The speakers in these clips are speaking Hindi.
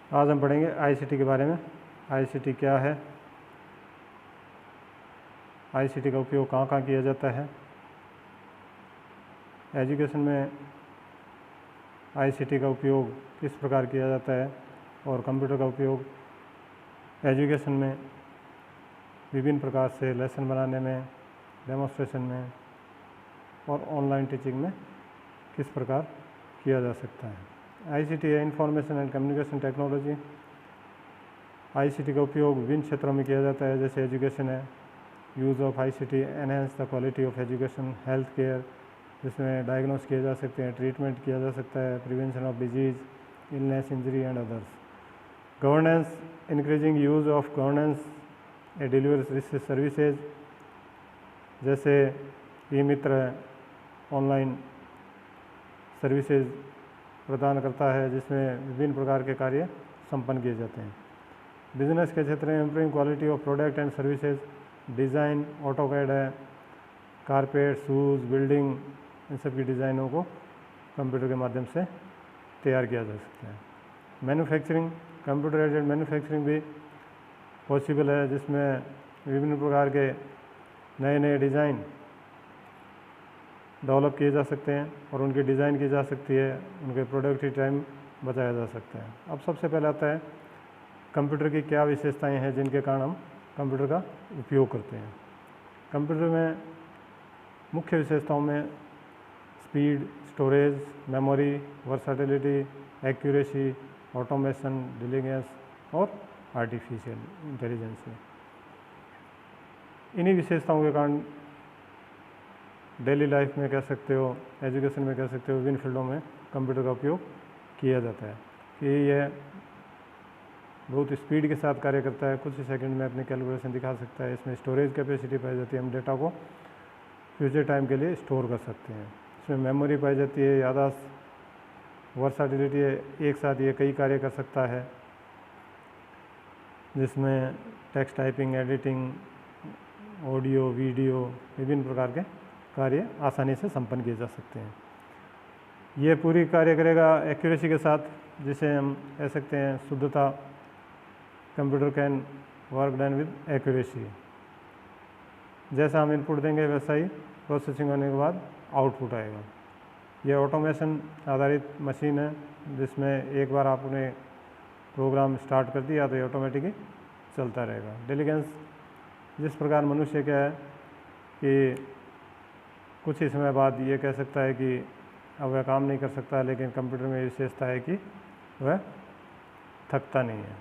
आज हम पढ़ेंगे आईसीटी के बारे में। आईसीटी क्या है, आईसीटी का उपयोग कहाँ कहाँ किया जाता है, एजुकेशन में आईसीटी का उपयोग किस प्रकार किया जाता है और कंप्यूटर का उपयोग एजुकेशन में विभिन्न प्रकार से लेसन बनाने में, डेमोन्स्ट्रेशन में और ऑनलाइन टीचिंग में किस प्रकार किया जा सकता है। आईसीटी है information and communication technology. ICT का उपयोग विभिन्न क्षेत्रों में किया जाता है, जैसे एजुकेशन है, use of ICT enhance the quality of education, health care जिसमें डायग्नोस किए जा सकते हैं, ट्रीटमेंट किया जा सकता है, prevention of disease, illness, injury and others. Governance, increasing use of governance A deliver services, जैसे ई मित्र ऑनलाइन सर्विसेज प्रदान करता है जिसमें विभिन्न प्रकार के कार्य संपन्न किए जाते हैं। बिजनेस के क्षेत्र में improving quality of product and services, design, AutoCAD है, कारपेट, शूज़, बिल्डिंग, इन सब की डिज़ाइनों को कंप्यूटर के माध्यम से तैयार किया जा सकता है। मैन्युफैक्चरिंग, कंप्यूटर एडेड मैन्युफैक्चरिंग भी पॉसिबल है जिसमें विभिन्न प्रकार के नए नए डिज़ाइन डेवलप किए जा सकते हैं और उनकी डिज़ाइन की जा सकती है, उनके प्रोडक्टिव टाइम बचाया जा सकता है। अब सबसे पहले आता है कंप्यूटर की क्या विशेषताएं हैं जिनके कारण हम कंप्यूटर का उपयोग करते हैं। कंप्यूटर में मुख्य विशेषताओं में speed, storage, memory, versatility, accuracy, automation, diligence और आर्टिफिशियल इंटेलिजेंस है। इन्हीं विशेषताओं के कारण डेली लाइफ में कह सकते हो, एजुकेशन में कह सकते हो, विभिन्न फील्डों में कंप्यूटर का उपयोग किया जाता है कि यह बहुत स्पीड के साथ कार्य करता है, कुछ ही सेकंड में अपनी कैलकुलेशन दिखा सकता है। इसमें स्टोरेज कैपेसिटी पाई जाती है, हम डेटा को फ्यूचर टाइम के लिए स्टोर कर सकते हैं। इसमें मेमोरी पाई जाती है, याददाश्त, वर्सेटिलिटी है, एक साथ ये कई कार्य कर सकता है जिसमें text typing, editing, audio, video, विभिन्न प्रकार के कार्य आसानी से संपन्न किए जा सकते हैं। ये पूरी कार्य करेगा एक्यूरेसी के साथ, जिसे हम कह सकते हैं शुद्धता। Computer can work done with accuracy, जैसा हम इनपुट देंगे वैसा ही प्रोसेसिंग होने के बाद आउटपुट आएगा। यह ऑटोमेशन आधारित मशीन है जिसमें एक बार आपने प्रोग्राम स्टार्ट कर दिया तो ये ऑटोमेटिकली चलता रहेगा। डिलीगेंस, जिस प्रकार मनुष्य क्या है कि कुछ ही समय बाद ये कह सकता है कि अब वह काम नहीं कर सकता, लेकिन कंप्यूटर में विशेषता है कि वह थकता नहीं है।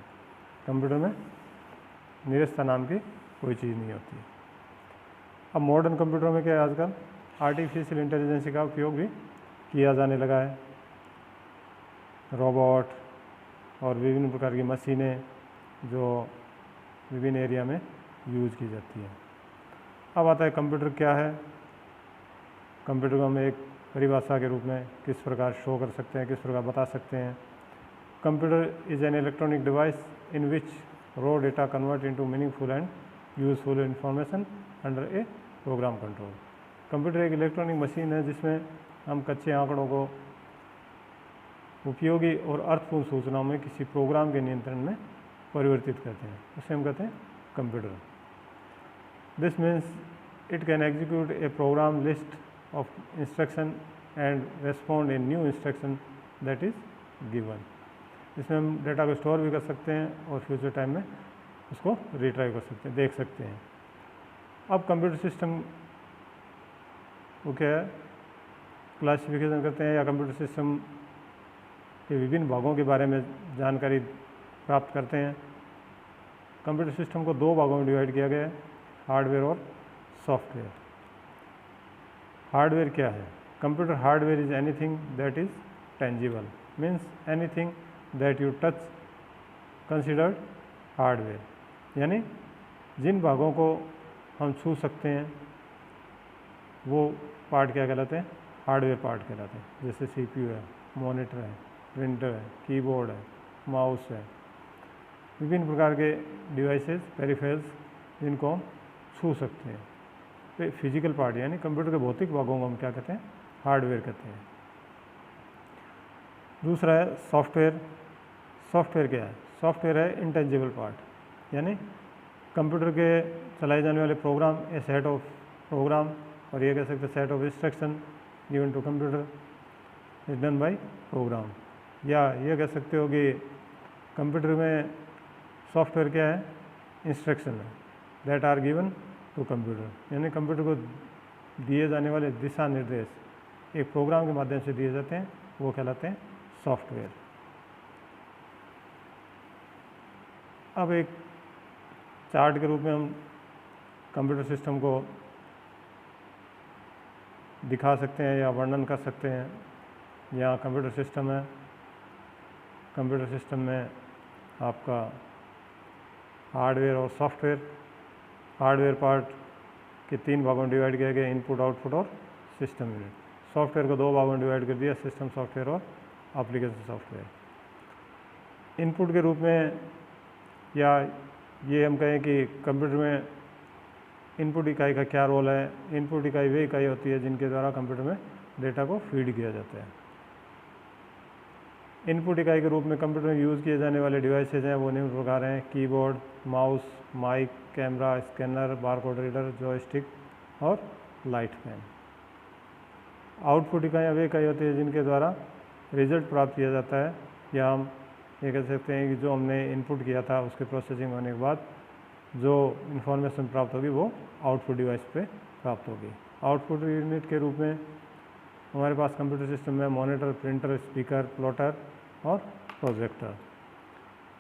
कंप्यूटर में निरस्ता नाम की कोई चीज़ नहीं होती। अब मॉडर्न कंप्यूटरों में क्या है, आजकल आर्टिफिशियल इंटेलिजेंस का उपयोग भी किया जाने लगा है। रोबोट और विभिन्न प्रकार की मशीनें जो विभिन्न एरिया में यूज़ की जाती है। अब आता है कंप्यूटर क्या है। कंप्यूटर को हम एक परिभाषा के रूप में किस प्रकार शो कर सकते हैं, किस प्रकार बता सकते हैं। Computer is an electronic device in which raw data convert into meaningful and useful information under A program control. Computer एक इलेक्ट्रॉनिक मशीन है जिसमें हम कच्चे आंकड़ों को उपयोगी और अर्थपूर्ण सूचनाओं में किसी प्रोग्राम के नियंत्रण में परिवर्तित करते हैं, उसे हम कहते हैं computer. This means it can execute a program list of instruction and respond a new instruction that is given. इसमें हम डेटा को स्टोर भी कर सकते हैं और फ्यूचर टाइम में उसको रिट्राई कर सकते हैं, देख सकते हैं। अब कंप्यूटर सिस्टम को क्या है, क्लासिफिकेशन करते हैं या कंप्यूटर सिस्टम के विभिन्न भागों के बारे में जानकारी प्राप्त करते हैं। कंप्यूटर सिस्टम को दो भागों में डिवाइड किया गया है, हार्डवेयर और सॉफ्टवेयर। हार्डवेयर क्या है? Computer hardware is anything that is tangible, means anything that you touch considered hardware, यानी जिन भागों को हम छू सकते हैं वो पार्ट क्या कहलाते हैं? हार्डवेयर पार्ट कहलाते हैं। जैसे सीपीयू है, मॉनिटर है, प्रिंटर है, कीबोर्ड है, माउस है, विभिन्न प्रकार के डिवाइसेस, पेरिफेरल्स जिनको हम छू सकते हैं। तो फिजिकल पार्ट यानी कंप्यूटर के भौतिक भागों को हम क्या कहते हैं? हार्डवेयर कहते हैं। दूसरा है सॉफ्टवेयर। सॉफ्टवेयर क्या है? सॉफ्टवेयर है इंटेंजिबल पार्ट, यानी कंप्यूटर के चलाए जाने वाले program, a set of program, और ये कह सकते हैं set of instruction given to computer is done by program. या ये कह सकते हो कि कंप्यूटर में सॉफ्टवेयर क्या है? इंस्ट्रक्शन है that are given to computer, यानी कंप्यूटर को दिए जाने वाले दिशा निर्देश एक प्रोग्राम के माध्यम से दिए जाते हैं, वो कहलाते हैं सॉफ्टवेयर। अब एक चार्ट के रूप में हम कंप्यूटर सिस्टम को दिखा सकते हैं या वर्णन कर सकते हैं। यहाँ कंप्यूटर सिस्टम है, कंप्यूटर सिस्टम में आपका हार्डवेयर और सॉफ्टवेयर, हार्डवेयर पार्ट के 3 भागों में डिवाइड किया गया, इनपुट, आउटपुट और सिस्टम यूनिट। सॉफ्टवेयर को 2 भागों में डिवाइड कर दिया, सिस्टम सॉफ्टवेयर और एप्लीकेशन सॉफ्टवेयर। इनपुट के रूप में, या ये हम कहें कि कंप्यूटर में इनपुट इकाई का क्या रोल है? इनपुट इकाई वे इकाई होती है जिनके द्वारा कंप्यूटर में डेटा को फीड किया जाता है। इनपुट इकाई के रूप में कंप्यूटर में यूज़ किए जाने वाले डिवाइसेज हैं वो निम्न प्रकार हैं: keyboard, mouse, mic, camera, scanner, barcode reader, joystick और लाइट फैन। आउटपुट इकाइयाँ वे इकाई होती है जिनके द्वारा रिजल्ट प्राप्त किया जाता है, या हम ये कह सकते हैं कि जो हमने इनपुट किया था उसके प्रोसेसिंग होने के बाद जो इन्फॉर्मेशन प्राप्त होगी वो आउटपुट डिवाइस पे प्राप्त होगी। आउटपुट यूनिट के रूप में हमारे पास कंप्यूटर सिस्टम में मॉनिटर, प्रिंटर, स्पीकर, प्लॉटर और प्रोजेक्टर।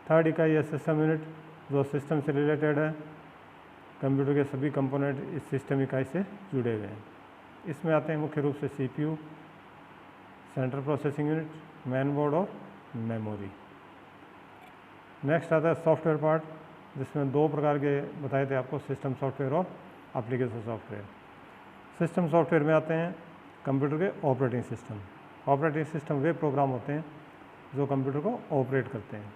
थर्ड इकाई है सिस्टम यूनिट, जो सिस्टम से रिलेटेड है। कंप्यूटर के सभी कंपोनेंट इस सिस्टम इकाई से जुड़े हुए हैं। इसमें आते हैं मुख्य रूप से CPU, central processing unit, main board और मेमोरी। नेक्स्ट आता है सॉफ्टवेयर पार्ट, जिसमें 2 प्रकार के बताए थे आपको, सिस्टम सॉफ्टवेयर और एप्लीकेशन सॉफ्टवेयर। सिस्टम सॉफ्टवेयर में आते हैं कंप्यूटर के ऑपरेटिंग सिस्टम। ऑपरेटिंग सिस्टम वे प्रोग्राम होते हैं जो कंप्यूटर को ऑपरेट करते हैं,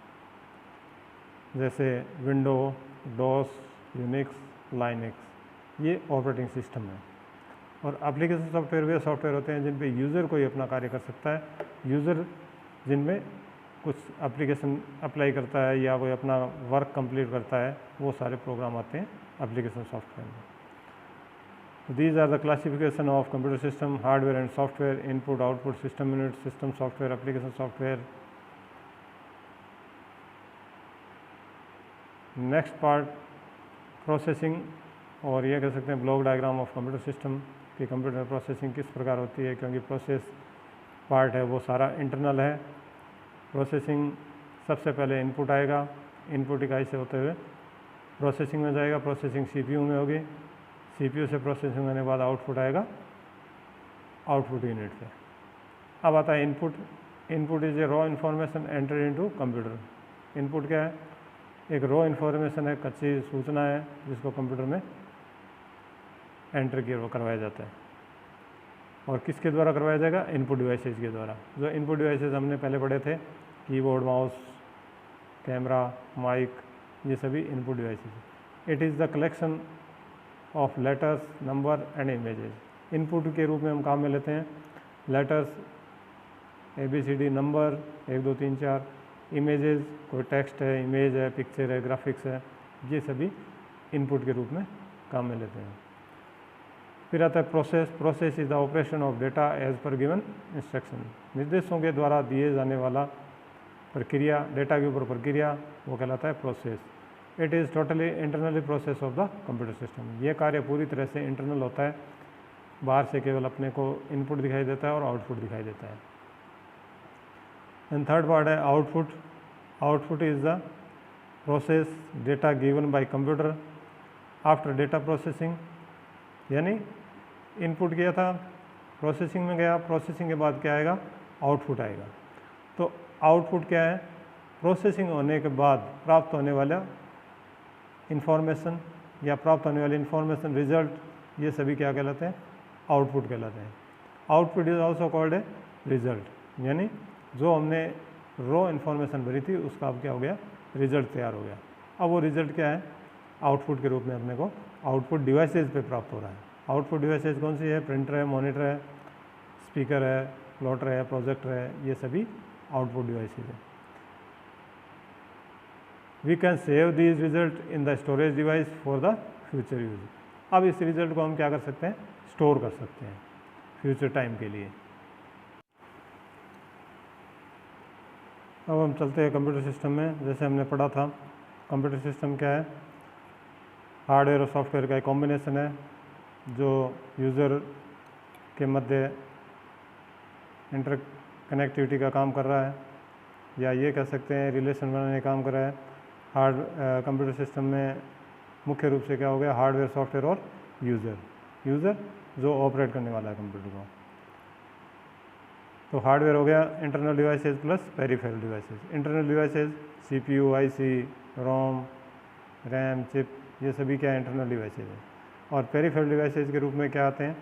जैसे विंडो, डॉस, यूनिक्स, लाइनक्स, ये ऑपरेटिंग सिस्टम है। और एप्लीकेशन सॉफ्टवेयर वे सॉफ्टवेयर होते हैं जिन पे यूज़र कोई अपना कार्य कर सकता है। यूज़र जिनमें कुछ एप्लीकेशन अप्लाई करता है या कोई अपना वर्क कंप्लीट करता है, वो सारे प्रोग्राम आते हैं एप्लीकेशन सॉफ्टवेयर में। These are the classification of computer system: hardware and software, input, output, system unit, system software, application software. Next part processing, और ये कह सकते हैं block diagram of computer system कि कंप्यूटर प्रोसेसिंग किस प्रकार होती है, क्योंकि प्रोसेस पार्ट है वो सारा इंटरनल है। प्रोसेसिंग सबसे पहले इनपुट आएगा, इनपुट इकाई से होते हुए प्रोसेसिंग में जाएगा, प्रोसेसिंग CPU में होगी, CPU से प्रोसेसिंग होने के बाद आउटपुट आएगा आउटपुट यूनिट पे। अब आता है input. Input is a raw information enter into computer. Input क्या है? एक रॉ इन्फॉर्मेशन है, कच्ची सूचना है जिसको कंप्यूटर में एंटर करवाया जाता है। और किसके द्वारा करवाया जाएगा? इनपुट डिवाइसेज के द्वारा। जो इनपुट डिवाइसेज हमने पहले पढ़े थे, कीबोर्ड, माउस, कैमरा, माइक, ये सभी input devices. It is the collection of letters, number and images. Input के रूप में हम काम में लेते हैं लेटर्स, ABCD, नंबर 1 2 3 4, इमेजेस, कोई टेक्स्ट है, इमेज है, पिक्चर है, ग्राफिक्स है, ये सभी इनपुट के रूप में काम में लेते हैं। फिर आता है process. Process is the operation of data as per given instruction. निर्देशों के द्वारा दिए जाने वाला प्रक्रिया, डेटा के ऊपर प्रक्रिया, वो कहलाता है process. It is totally internally process of the computer system. ये कार्य पूरी तरह से इंटरनल होता है, बाहर से केवल अपने को इनपुट दिखाई देता है और आउटपुट दिखाई देता है। एंड थर्ड पार्ट है output. Output is the process data given by computer after data processing. यानी इनपुट किया था, प्रोसेसिंग में गया, प्रोसेसिंग के बाद क्या आएगा? आउटपुट आएगा। तो आउटपुट क्या है? प्रोसेसिंग होने के बाद प्राप्त होने वाला इंफॉर्मेशन या प्राप्त होने वाली इंफॉर्मेशन, रिजल्ट, ये सभी क्या कहलाते हैं? आउटपुट कहलाते हैं। Output is also called a result. यानी जो हमने रॉ इन्फॉर्मेशन भरी थी उसका अब क्या हो गया? रिजल्ट तैयार हो गया। अब वो रिजल्ट क्या है? आउटपुट के रूप में अपने को आउटपुट डिवाइसेज पे प्राप्त हो रहा है। आउटपुट डिवाइसेज कौन सी है? प्रिंटर है, मॉनिटर है, स्पीकर है, प्लॉटर है, प्रोजेक्टर है, ये सभी आउटपुट डिवाइसेज है। We can save these result in the storage device for the future use. अब इस रिजल्ट को हम क्या कर सकते हैं, स्टोर कर सकते हैं फ्यूचर टाइम के लिए। अब हम चलते हैं कंप्यूटर सिस्टम में। जैसे हमने पढ़ा था, कंप्यूटर सिस्टम क्या है, हार्डवेयर और सॉफ्टवेयर का एक कॉम्बिनेशन है जो यूज़र के मध्य इंटरकनेक्टिविटी का काम कर रहा है, या ये कह सकते हैं रिलेशन बनाने का काम कर रहा है। कंप्यूटर सिस्टम में मुख्य रूप से क्या हो गया, हार्डवेयर, सॉफ्टवेयर और यूज़र जो ऑपरेट करने वाला है कंप्यूटर को। तो हार्डवेयर हो गया internal devices plus peripheral devices. Internal devices CPU, IC, रोम, रैम, चिप, ये सभी क्या इंटरनल डिवाइसेज है। और पेरिफेरल डिवाइसेज के रूप में क्या आते हैं,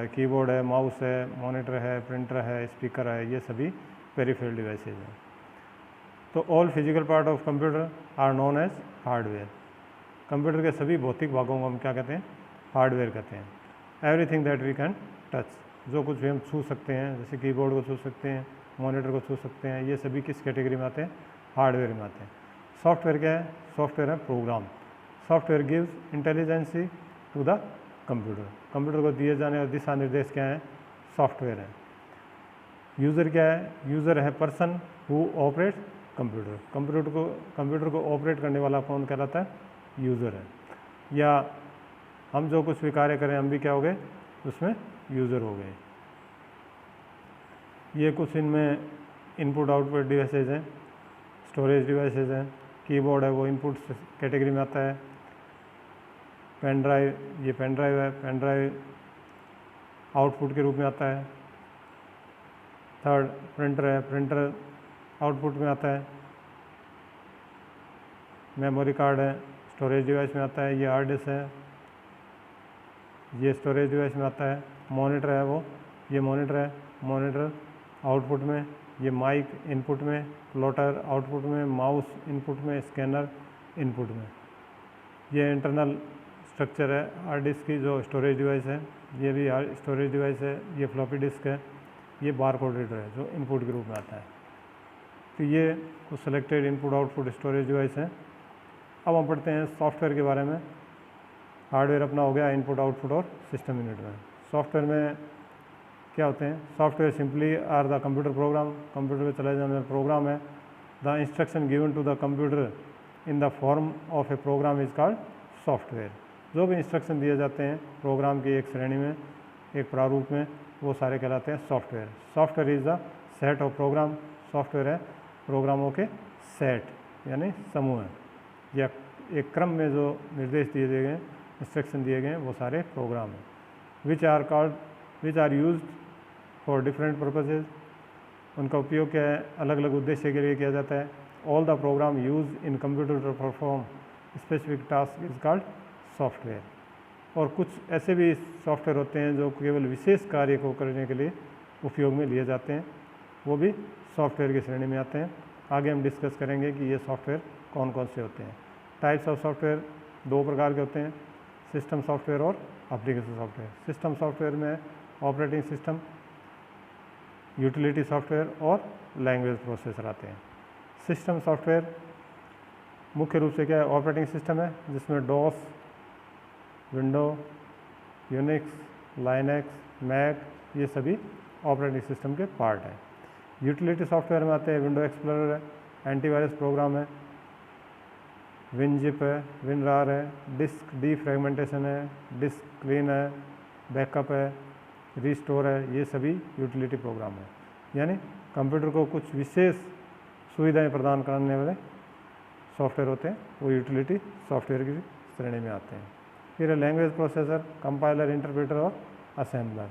कीबोर्ड है, माउस है, मॉनिटर है, प्रिंटर है, स्पीकर है, ये सभी पेरिफेरल डिवाइसेज हैं। तो all physical part of computer are known as hardware. Computer के सभी भौतिक भागों को हम क्या कहते हैं, हार्डवेयर कहते हैं। Everything that we can touch, जो कुछ भी हम छू सकते हैं, जैसे कीबोर्ड को छू सकते हैं, मॉनिटर को छू सकते हैं, ये सभी किस कैटेगरी में आते हैं, हार्डवेयर में आते हैं। सॉफ्टवेयर क्या है, सॉफ्टवेयर है program. Software gives intelligency to the computer. Computer को दिए जाने वाले दिशा निर्देश क्या हैं, सॉफ्टवेयर है। यूज़र क्या है, यूज़र है person who operate computer. Computer को ऑपरेट करने वाला कौन कहलाता है, यूज़र है। या हम जो कुछ भी कार्य करें, हम भी क्या हो गए, उसमें यूज़र हो गए। ये कुछ इनमें इनपुट आउटपुट डिवाइसेज हैं, स्टोरेज डिवाइसेज हैं। कीबोर्ड है वो इनपुट कैटेगरी में आता है। पेन ड्राइव, ये पेन ड्राइव है, पेन ड्राइव आउटपुट के रूप में आता है। थर्ड प्रिंटर है, प्रिंटर आउटपुट में आता है। मेमोरी कार्ड है, स्टोरेज डिवाइस में आता है। ये हार्ड डिस्क है, ये स्टोरेज डिवाइस में आता है। मॉनिटर है वो, ये मॉनिटर है, मॉनिटर आउटपुट में। ये माइक इनपुट में, प्लॉटर आउटपुट में, माउस इनपुट में, स्कैनर इनपुट में। ये इंटरनल स्ट्रक्चर है हार्ड डिस्क की, जो स्टोरेज डिवाइस है। ये भी स्टोरेज डिवाइस है। ये फ्लॉपी डिस्क है। ये बारकोड रीडर है जो इनपुट के रूप में आता है। तो ये कुछ selected input output storage device है। अब हम पढ़ते हैं सॉफ्टवेयर के बारे में। हार्डवेयर अपना हो गया इनपुट आउटपुट और सिस्टम यूनिट में। सॉफ्टवेयर में क्या होते हैं, software simply are the computer program. Computer में चलाए जाने वाला प्रोग्राम है। The instruction given to the computer in the form of a program is called software. जो भी इंस्ट्रक्शन दिए जाते हैं प्रोग्राम की एक श्रेणी में, एक प्रारूप में, वो सारे कहलाते हैं software. Software is the set of program. Software है प्रोग्रामों के सेट यानी समूह है, या एक क्रम में जो निर्देश दिए गए, इंस्ट्रक्शन दिए गए, वो सारे प्रोग्राम हैं। Which are used for different purposes. उनका उपयोग क्या है, अलग अलग उद्देश्य के लिए किया जाता है। All the program use in computer to perform specific task is called software. और कुछ ऐसे भी सॉफ्टवेयर होते हैं जो केवल विशेष कार्य को करने के लिए उपयोग में लिए जाते हैं, वो भी सॉफ्टवेयर की श्रेणी में आते हैं। आगे हम डिस्कस करेंगे कि ये सॉफ्टवेयर कौन कौन से होते हैं। टाइप्स ऑफ सॉफ्टवेयर दो प्रकार के होते हैं, सिस्टम सॉफ्टवेयर और एप्लीकेशन सॉफ्टवेयर। सिस्टम सॉफ्टवेयर में ऑपरेटिंग सिस्टम, यूटिलिटी सॉफ्टवेयर और लैंग्वेज प्रोसेसर आते हैं। सिस्टम सॉफ्टवेयर मुख्य रूप से क्या है, ऑपरेटिंग सिस्टम है जिसमें DOS, window, Unix, Linux, Mac, ये सभी ऑपरेटिंग सिस्टम के पार्ट हैं। यूटिलिटी सॉफ्टवेयर में आते हैं विंडो एक्सप्लोरर है, एंटीवायरस प्रोग्राम है, विनजिप है, विनरार है, डिस्क डीफ्रेगमेंटेशन है, डिस्क क्लीन है, बैकअप है, रिस्टोर है, ये सभी यूटिलिटी प्रोग्राम है। यानी कंप्यूटर को कुछ विशेष सुविधाएं प्रदान करने वाले सॉफ्टवेयर होते हैं, वो यूटिलिटी सॉफ्टवेयर की श्रेणी में आते हैं। फिर लैंग्वेज प्रोसेसर, कंपाइलर, इंटरप्रेटर और असेंबलर।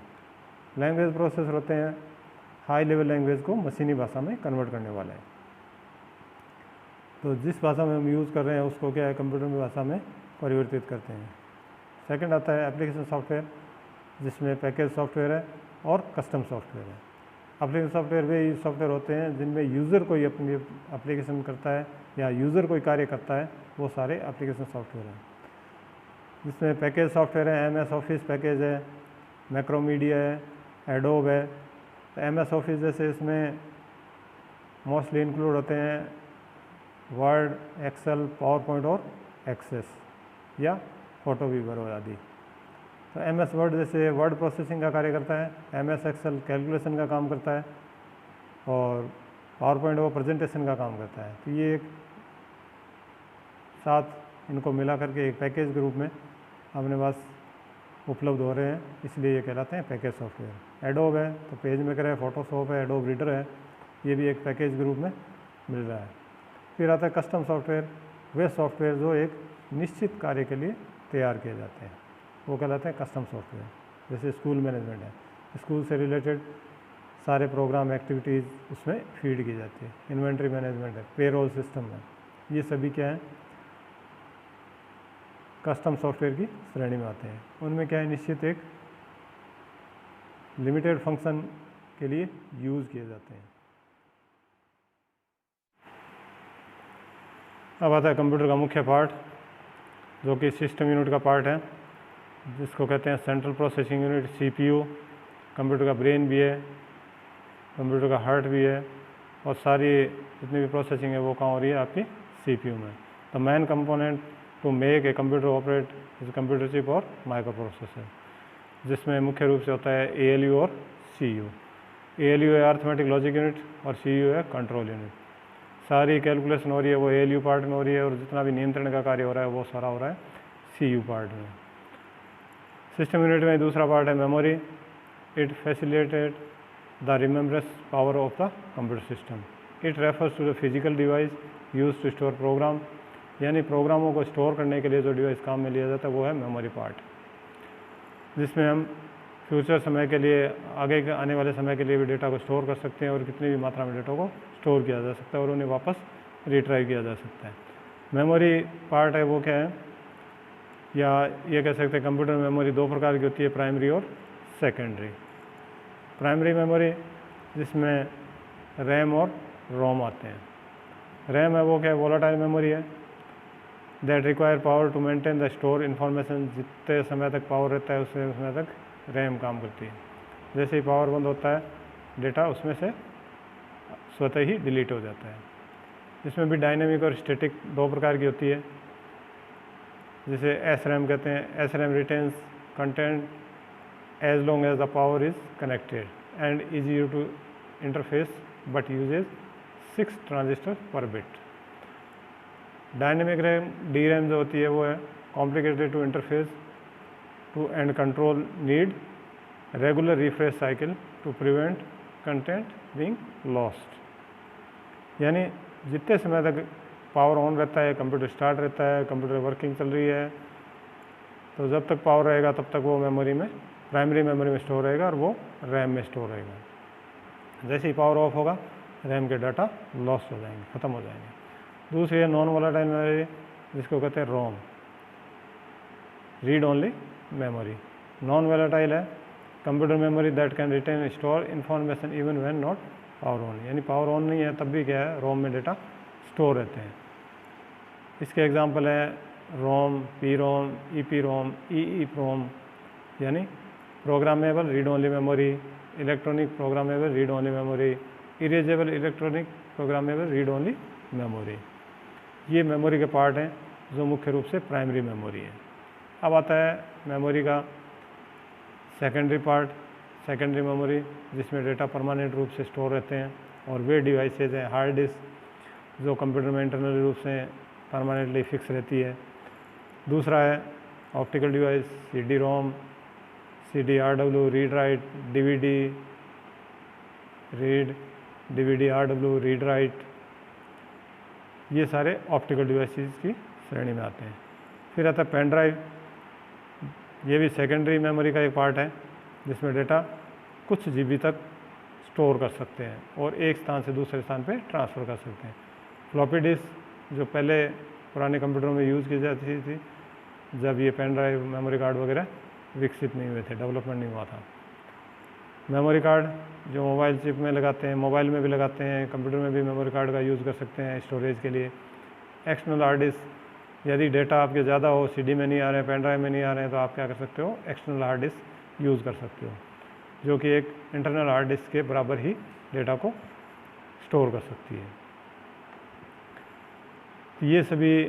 लैंग्वेज प्रोसेसर होते हैं हाई लेवल लैंग्वेज को मशीनी भाषा में कन्वर्ट करने वाले हैं। तो जिस भाषा में हम यूज़ कर रहे हैं उसको क्या है, कंप्यूटर की भाषा में परिवर्तित करते हैं। सेकंड आता है एप्लीकेशन सॉफ्टवेयर, जिसमें पैकेज सॉफ्टवेयर है और कस्टम सॉफ्टवेयर है। एप्लीकेशन सॉफ्टवेयर वे सॉफ्टवेयर होते हैं जिनमें यूज़र कोई अपनी एप्लीकेशन करता है या यूज़र कोई कार्य करता है, वो सारे एप्लीकेशन सॉफ्टवेयर हैं। जिसमें पैकेज सॉफ्टवेयर है, MS ऑफिस पैकेज है, मैक्रोमीडिया है, एडोब है। MS ऑफिस जैसे इसमें मोस्टली इंक्लूड होते हैं वर्ड, एक्सेल, पावर पॉइंट और एक्सेस या फोटो व्यूअर आदि। तो MS वर्ड जैसे वर्ड प्रोसेसिंग का कार्य करता है, MS एक्सेल कैलकुलेशन का काम करता है और पावर पॉइंट वो प्रेजेंटेशन का काम करता है। तो ये एक साथ इनको मिला करके एक पैकेज के रूप में अपने पास उपलब्ध हो रहे हैं, इसलिए ये कहलाते हैं पैकेज सॉफ्टवेयर। एडोब है तो पेज मेकर है, फोटोशॉप है, एडोब रीडर है, ये भी एक पैकेज के रूप में मिल रहा है। फिर आता है कस्टम सॉफ्टवेयर, वे सॉफ्टवेयर जो एक निश्चित कार्य के लिए तैयार किए जाते हैं, वो कहलाते हैं कस्टम सॉफ्टवेयर। जैसे स्कूल मैनेजमेंट है, स्कूल से रिलेटेड सारे प्रोग्राम एक्टिविटीज़ उसमें फीड की जाती है। इन्वेंट्री मैनेजमेंट है, पेरोल सिस्टम है, ये सभी क्या है कस्टम सॉफ्टवेयर की श्रेणी में आते हैं। उनमें क्या है निश्चित एक लिमिटेड फंक्शन के लिए यूज़ किए जाते हैं। अब आता है कंप्यूटर का मुख्य पार्ट जो कि सिस्टम यूनिट का पार्ट है, जिसको कहते हैं central processing unit, CPU। Computer का ब्रेन भी है, कंप्यूटर का हार्ट भी है, और सारी जितनी भी प्रोसेसिंग है वो कहाँ हो रही है आपकी CPU में। The main component to make a computer operate is computer chip और माइक्रो प्रोसेसर, जिसमें मुख्य रूप से होता है ALU और CU। ALU है अर्थमेटिक लॉजिक यूनिट और CU है कंट्रोल यूनिट। सारी कैलकुलेशन हो रही है वो ALU पार्ट में हो रही है, और जितना भी नियंत्रण का कार्य हो रहा है वो सारा हो रहा है CU पार्ट में। सिस्टम यूनिट में दूसरा पार्ट है memory. It facilitate the remembrance power of the computer system. It refers to the physical device use to store program, यानी प्रोग्रामों को स्टोर करने के लिए जो डिवाइस काम में लिया जाता है वो है मेमोरी पार्ट, जिसमें हम फ्यूचर समय के लिए, आगे के आने वाले समय के लिए भी डेटा को स्टोर कर सकते हैं और कितनी भी मात्रा में डेटा को स्टोर किया जा सकता है और उन्हें वापस रिट्राइव किया जा सकता है। मेमोरी पार्ट है वो क्या है, या ये कह सकते हैं कंप्यूटर मेमोरी दो प्रकार की होती है, प्राइमरी और सेकेंडरी। प्राइमरी मेमोरी जिसमें रैम और रोम आते हैं। रैम है वो क्या है, वोलाटाइल मेमोरी है, that require power to maintain the store information. जितने समय तक पावर रहता है उससे समय तक रैम काम करती है। जैसे ही पावर बंद होता है डेटा उसमें से स्वतः ही डिलीट हो जाता है। इसमें भी डायनेमिक और स्टैटिक दो प्रकार की होती है, जिसे SRAM कहते हैं। SRAM retains content as long as the power is connected and easy to interface but uses 6 transistor per bit. Dynamic RAM DRAM जो होती है वो है complicated to interface to and control, need regular refresh cycle to prevent content being lost. यानी जितने समय तक पावर ऑन रहता है, कंप्यूटर स्टार्ट रहता है, कंप्यूटर वर्किंग चल रही है, तो जब तक पावर रहेगा तब तक वो मेमोरी में, प्राइमरी मेमोरी में स्टोर रहेगा और वो रैम में स्टोर रहेगा। जैसे ही पावर ऑफ होगा रैम के डाटा लॉस्ट हो जाएंगे, ख़त्म हो जाएंगे। दूसरी है नॉन वोलेटाइल मेमोरी, जिसको कहते हैं ROM, read only memory. Non volatile है computer memory that can retain store information even when not power on, यानी पावर ऑन नहीं है तब भी क्या है ROM में डेटा स्टोर रहते हैं। इसके एग्जांपल है ROM, PROM, EPROM, EEPROM, यानी programmable read only memory, electronic programmable read only memory, erasable electronic programmable read only memory. ये मेमोरी के पार्ट हैं जो मुख्य रूप से प्राइमरी मेमोरी है। अब आता है मेमोरी का सेकेंडरी पार्ट, सेकेंडरी मेमोरी, जिसमें डेटा परमानेंट रूप से स्टोर रहते हैं, और वे डिवाइसेज हैं हार्ड डिस्क जो कंप्यूटर में इंटरनल रूप से परमानेंटली फिक्स रहती है। दूसरा है optical device, CD-ROM, CD-RW, read write, DVD read, DVD-RW, read write, ये सारे ऑप्टिकल डिवाइसेस की श्रेणी में आते हैं। फिर आता है पेन ड्राइव, ये भी सेकेंडरी मेमोरी का एक पार्ट है, जिसमें डेटा कुछ GB तक स्टोर कर सकते हैं और एक स्थान से दूसरे स्थान पे ट्रांसफ़र कर सकते हैं। फ्लॉपी डिस्क जो पहले पुराने कंप्यूटरों में यूज़ की जाती थी, जब ये पेन ड्राइव, मेमोरी कार्ड वगैरह विकसित नहीं हुए थे, डेवलपमेंट नहीं हुआ था। मेमोरी कार्ड जो मोबाइल चिप में लगाते हैं, मोबाइल में भी लगाते हैं, कंप्यूटर में भी मेमोरी कार्ड का यूज़ कर सकते हैं स्टोरेज के लिए। एक्सटर्नल हार्ड डिस्क, यदि डेटा आपके ज़्यादा हो, CD में नहीं आ रहे हैं, पेन ड्राइव में नहीं आ रहे हैं, तो आप क्या कर सकते हो, एक्सटर्नल हार्ड डिस्क यूज़ कर सकते हो, जो कि एक इंटरनल हार्ड डिस्क के बराबर ही डेटा को स्टोर कर सकती है। ये सभी,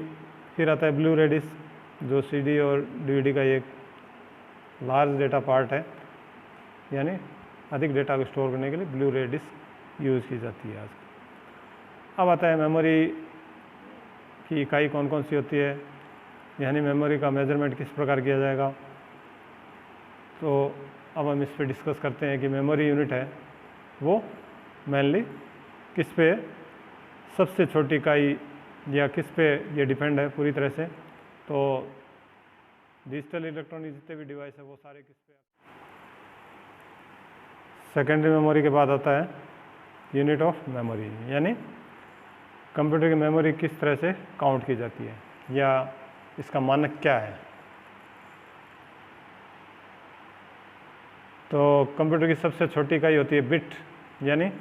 फिर आता है ब्लू रे डिस्क जो CD और DVD का एक लार्ज डेटा पार्ट है, यानी अधिक डेटा को स्टोर करने के लिए ब्लू रे डिस्क यूज़ की जाती है आजकल। अब आता है मेमोरी की इकाई कौन कौन सी होती है, यानी मेमोरी का मेजरमेंट किस प्रकार किया जाएगा। तो अब हम इस पर डिस्कस करते हैं कि मेमोरी यूनिट है वो मेनली किस पे, सबसे छोटी इकाई या किस पे ये डिपेंड है पूरी तरह से। तो डिजिटल इलेक्ट्रॉनिक जितने भी डिवाइस है वो सारे किस पे। सेकेंडरी मेमोरी के बाद आता है यूनिट ऑफ मेमोरी, यानी कंप्यूटर की मेमोरी किस तरह से काउंट की जाती है या इसका मानक क्या है। तो कंप्यूटर की सबसे छोटी इकाई होती है बिट, यानी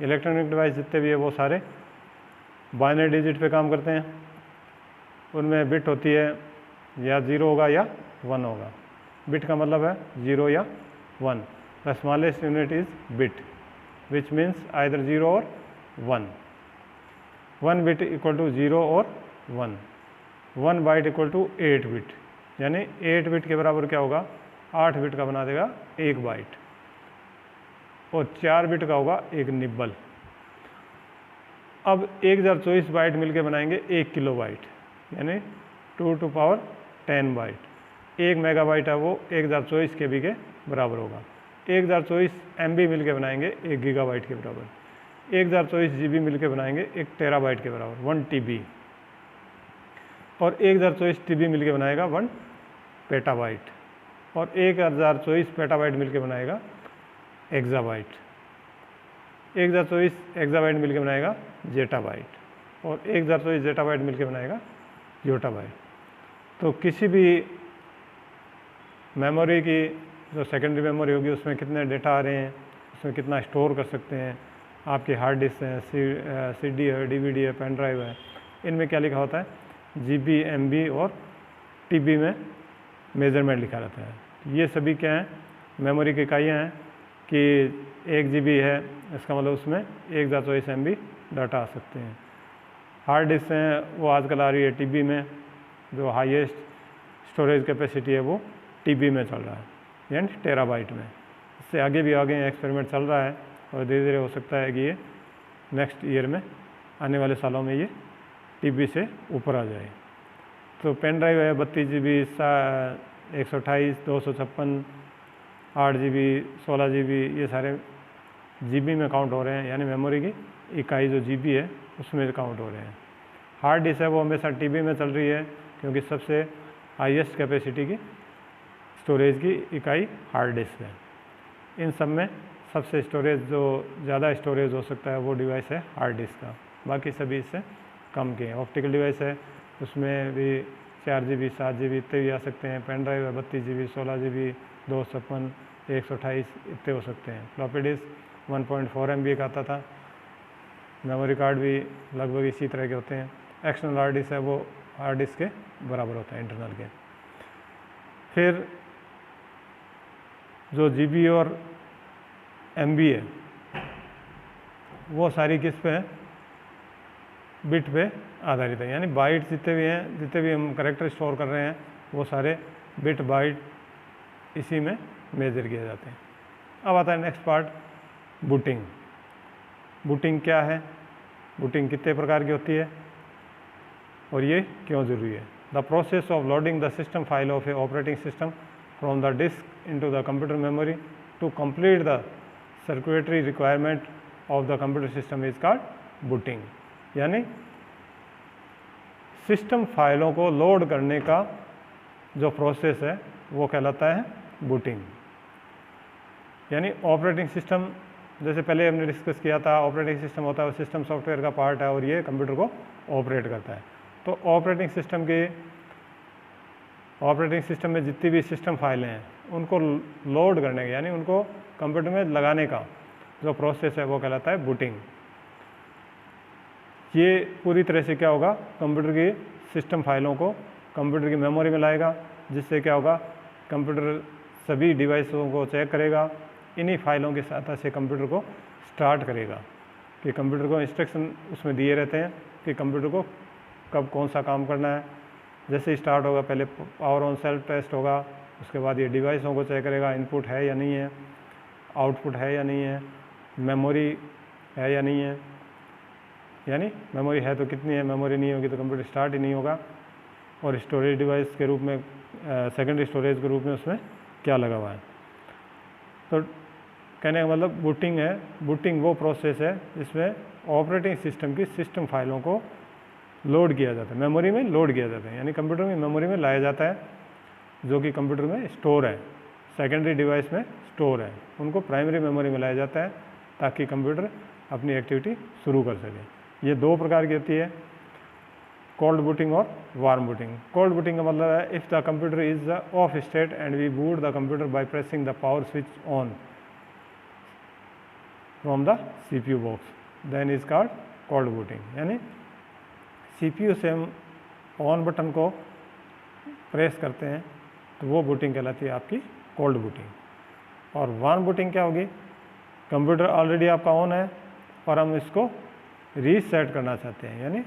इलेक्ट्रॉनिक डिवाइस जितने भी है वो सारे बाइनरी डिजिट पे काम करते हैं। उनमें बिट होती है या 0 होगा या 1 होगा। बिट का मतलब है 0 या 1। The smallest unit is bit which means either 0 और 1। 1 बिट इक्वल टू 0 और 1। 1 बाइट इक्वल टू 8 बिट, यानी 8 बिट के बराबर क्या होगा, 8 बिट का बना देगा 1 बाइट, और 4 बिट का होगा 1 निब्बल। अब 1024 बाइट मिलके बनाएंगे 1 किलो बाइट, यानी 2 टू पावर 10 बाइट। 1 मेगाबाइट है वो 1024 KB के बराबर होगा। 1024 MB मिलके बनाएंगे 1 गीगाबाइट के बराबर। 1024 GB मिलके बनाएंगे 1 टेराबाइट के बराबर 1 TB, और 1024 TB मिलके बनाएगा 1 पेटाबाइट, और 1024 पेटाबाइट मिलके बनाएगा एक्साबाइट। 1024 एक्साबाइट मिलके बनाएगा जेटाबाइट, और 1024 जेटाबाइट मिलके बनाएगा योटाबाइट। तो किसी भी मेमोरी की जो सेकेंडरी मेमोरी होगी उसमें कितने डेटा आ रहे हैं, उसमें कितना स्टोर कर सकते हैं, आपके हार्ड डिस्क हैं, CD है, DVD है, पेन ड्राइव है, इनमें क्या लिखा होता है, GB, MB और TB में मेजरमेंट लिखा रहता है। ये सभी क्या हैं, मेमोरी की इकाइयाँ हैं कि 1 GB है, इसका मतलब उसमें 1024 MB डाटा आ सकते हैं। हार्ड डिस्क हैं वो आजकल आ रही है TB में, जो हाईएस्ट स्टोरेज कैपेसिटी है वो TB में चल रहा है, यानी टेराबाइट में। इससे आगे भी आगे एक्सपेरिमेंट चल रहा है, और धीरे धीरे हो सकता है कि ये नेक्स्ट ईयर में, आने वाले सालों में ये TB से ऊपर आ जाए। तो पेन ड्राइव है 32 GB, 128, 256, 8 GB, 16 GB, ये सारे GB में काउंट हो रहे हैं, यानी मेमोरी की इकाई जो GB है उसमें काउंट हो रहे हैं। हार्ड डिस्क है वो हमेशा TB में चल रही है, क्योंकि सबसे हाईएस्ट कैपेसिटी की स्टोरेज की इकाई हार्ड डिस्क है। इन सब में सबसे स्टोरेज जो ज़्यादा स्टोरेज हो सकता है वो डिवाइस है हार्ड डिस्क का, बाकी सभी इससे कम के हैं। ऑप्टिकल डिवाइस है उसमें भी 4 GB, 7 GB इतने भी आ सकते हैं। पेन ड्राइव है 32 GB, 16 GB, 256, 128 इतने हो सकते हैं। फ्लॉपी डिस्क 1.4 MB का आता था। मेमोरी कार्ड भी लगभग इसी तरह के होते हैं। एक्सटर्नल हार्ड डिस्क है वो हार्ड डिस्क के बराबर होता है, इंटरनल के। फिर जो GB और MB है वो सारी किस पे है, बिट पे आधारित है, यानी बाइट जितने भी हैं, जितने भी हम करैक्टर स्टोर कर रहे हैं वो सारे बिट बाइट इसी में मेजर किए जाते हैं। अब आता है नेक्स्ट पार्ट, बूटिंग। बूटिंग क्या है, बूटिंग कितने प्रकार की होती है और ये क्यों ज़रूरी है। The process of loading the system file of a operating system from the disk into the computer memory to complete the circulatory requirement of the computer system is called booting. यानी सिस्टम फाइलों को लोड करने का जो प्रोसेस है वो कहलाता है बूटिंग। यानी ऑपरेटिंग सिस्टम, जैसे पहले हमने डिस्कस किया था, ऑपरेटिंग सिस्टम होता है वो सिस्टम सॉफ्टवेयर का पार्ट है और ये कंप्यूटर को ऑपरेट करता है। तो ऑपरेटिंग सिस्टम में जितनी भी सिस्टम फाइलें हैं उनको लोड करने का, यानी उनको कंप्यूटर में लगाने का जो प्रोसेस है वो कहलाता है बूटिंग। ये पूरी तरह से क्या होगा, कंप्यूटर की सिस्टम फाइलों को कंप्यूटर की मेमोरी में लाएगा, जिससे क्या होगा, कंप्यूटर सभी डिवाइसों को चेक करेगा, इन्हीं फाइलों की सहायता से कंप्यूटर को स्टार्ट करेगा। कि कंप्यूटर को इंस्ट्रक्शन उसमें दिए रहते हैं कि कंप्यूटर को कब कौन सा काम करना है। जैसे स्टार्ट होगा पहले पावर ऑन सेल्फ टेस्ट होगा, उसके बाद ये डिवाइसों को चेक करेगा इनपुट है या नहीं है, आउटपुट है या नहीं है, मेमोरी है या नहीं है, यानी मेमोरी है तो कितनी है, मेमोरी नहीं होगी तो कंप्यूटर स्टार्ट ही नहीं होगा, और स्टोरेज डिवाइस के रूप में सेकेंडरी स्टोरेज के रूप में उसमें क्या लगा हुआ है। तो कहने का मतलब बूटिंग है। बूटिंग वो प्रोसेस है जिसमें ऑपरेटिंग सिस्टम की सिस्टम फाइलों को लोड किया जाता है, मेमोरी में लोड किया जाता है, यानी कंप्यूटर में मेमोरी में लाया जाता है, जो कि कंप्यूटर में स्टोर है, सेकेंडरी डिवाइस में स्टोर है, उनको प्राइमरी मेमोरी में लाया जाता है ताकि कंप्यूटर अपनी एक्टिविटी शुरू कर सके। ये दो प्रकार की होती है, कोल्ड बूटिंग और वार्म बूटिंग। कोल्ड बूटिंग का मतलब है if the computer is off state and we boot the computer by pressing the power switch on from the CPU box, then is called cold booting. यानी CPU से हम ऑन बटन को प्रेस करते हैं तो वो बूटिंग कहलाती है आपकी कोल्ड बूटिंग। और वार्म बूटिंग क्या होगी, कंप्यूटर ऑलरेडी आपका ऑन है और हम इसको रीसेट करना चाहते हैं, यानी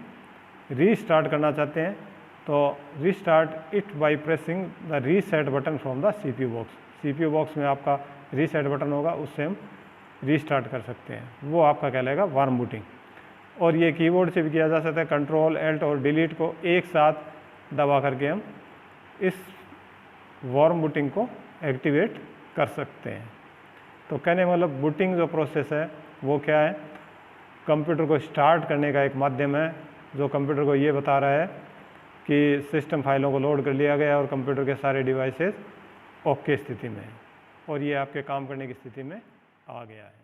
रीस्टार्ट करना चाहते हैं, तो restart it by pressing the reset button from the CPU box. CPU box में आपका रीसेट बटन होगा, उससे हम रीस्टार्ट कर सकते हैं, वो आपका कहलाएगा वार्म बूटिंग। और ये कीबोर्ड से भी किया जा सकता है, कंट्रोल एल्ट और डिलीट को एक साथ दबा करके हम इस वार्म बूटिंग को एक्टिवेट कर सकते हैं। तो कहने मतलब बूटिंग जो प्रोसेस है वो क्या है, कंप्यूटर को स्टार्ट करने का एक माध्यम है जो कंप्यूटर को ये बता रहा है कि सिस्टम फाइलों को लोड कर लिया गया और कंप्यूटर के सारे डिवाइसेस ओके स्थिति में है और ये आपके काम करने की स्थिति में आ गया है।